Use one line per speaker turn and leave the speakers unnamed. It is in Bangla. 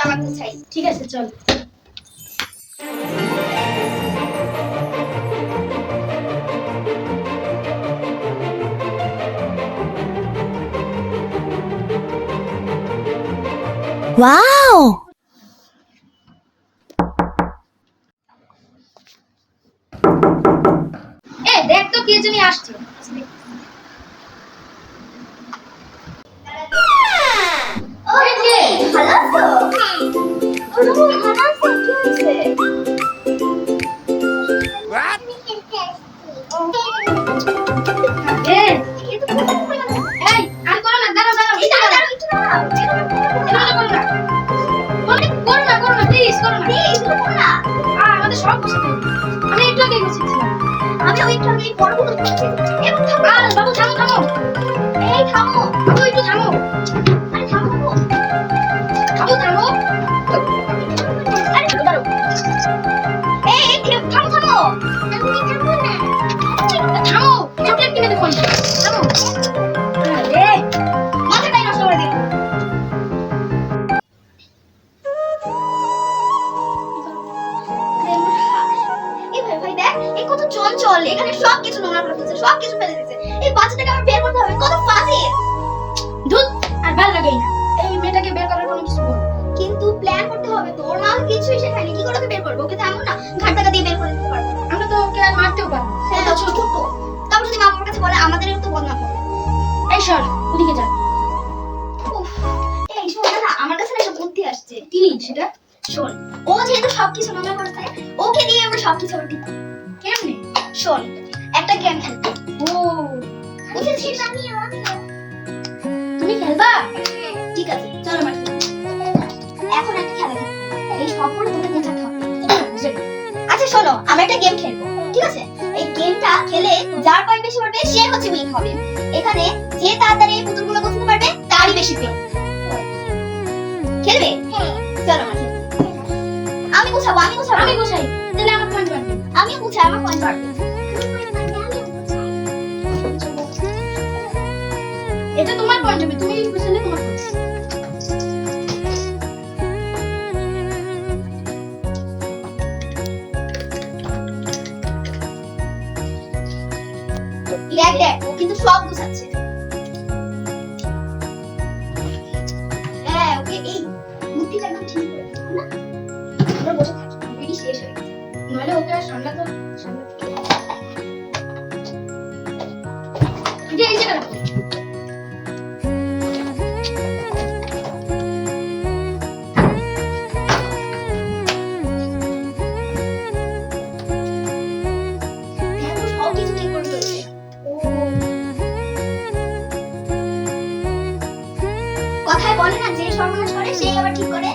বানাতে চাই।
ঠিক আছে চল।
ওয়াও!
দেখ তো কে জানি আসছে।
ওই যে ভালো আছো? ভালো আছো, কি হয়েছে?
আর করো না, দাঁড়াও দাঁড়াও,
এই দাঁড়াও, একটু দাঁড়াও।
করো না প্লিজ, করো না।
এই শুনো না।
আমাদের সব বসে আমি একটু আগে বসেছিলাম।
আমি ওই একটু আগে বড়গুলো করছি। এবার থামো।
বাবু থামো থামো,
এই থামো।
বাবু একটু থামো,
আরে থামো।
বাবু থামো।
আরে দাঁড়াও। এই থামো থামো। আমি থামবো না।
থামো, চকলেট কিনে দেবো। থামো। আরে
মাথাটাই নষ্ট করে দিল। এই ভাই ভাই দেখ, এই কত চঞ্চল, এখানে সব কিছু নোংরা করে ফেলছে, সব কিছু ফেলে দিয়েছে। এই বাচ্চাটাকে আমার বের করতে হবে, কত ফাজিল।
দুধ আর ভালো লাগেই না। এই মেয়েটাকে বের করার কোনো কিছু বল।
কিন্তু প্ল্যান করতে হবে তো, ওর মা কিছুই শেখায়নি, কি করে ওকে বের করবো? ওকে তো এমন না ঘাট টাকা দিয়ে বের করে দিতে পারবো।
আমরা তো ওকে আর মারতেও পারবো না।
হ্যাঁ, ছোট। তারপর যদি মা বাবার কাছে বলে আমাদেরও তো বদনাম হবে।
এই সর, ওদিকে যা।
উফ, এই শোন না, আমার কাছে না একটা বুদ্ধি আসছে।
কি সেটা?
শোন, ও যেহেতু সবকিছু নোংরা করেছে, ওকে দিয়ে আমরা সবকিছু আবার ঠিক করবো।
কেমনে?
শোন, একটা গেম খেলবো।
ও
বুঝেছিস? আমিও।
তুমি খেলবা?
ঠিক আছে, চলো আমার সাথে। এখন একটা খেলা খেলবো। এই সবগুলো তোকে নিয়ে যেতে হবে। আচ্ছা শোনো, আমরা একটা গেম খেলবো, ঠিক আছে? এই গেমটা খেলে যার পয়েন্ট বেশি পড়বে সে হচ্ছে উইন হবে। এখানে যে তাড়াতাড়ি এই পুতুলগুলো গোছাতে পারবে তারই বেশি পেন। খেলবে? চলো আমরা খেলি। আমি গোছাবো।
আমি গোছাই, তাহলে আমার পয়েন্ট বাড়বে।
আমিও গোছাই, আমার পয়েন্ট বাড়বে।
এটা তোমার পয়েন্ট হবে, তুমি গোছালে তোমার পয়েন্ট।
দেখ দেখ, ও কিন্তু সব গোছাচ্ছে। হ্যাঁ, ওকে এই বুদ্ধিটা একদম ঠিক করে দিও না। আমরা বসে থাকি, অলরেডি শেষ হয়ে গেছে।
নইলে ওকে আর সামলাতে এই জায়গা রাখো।
দেখো, সব কিছু ঠিক করে ফেলছে। কথায় বলে না, যে সর্বনাশ করে সেই আবার ঠিক করে।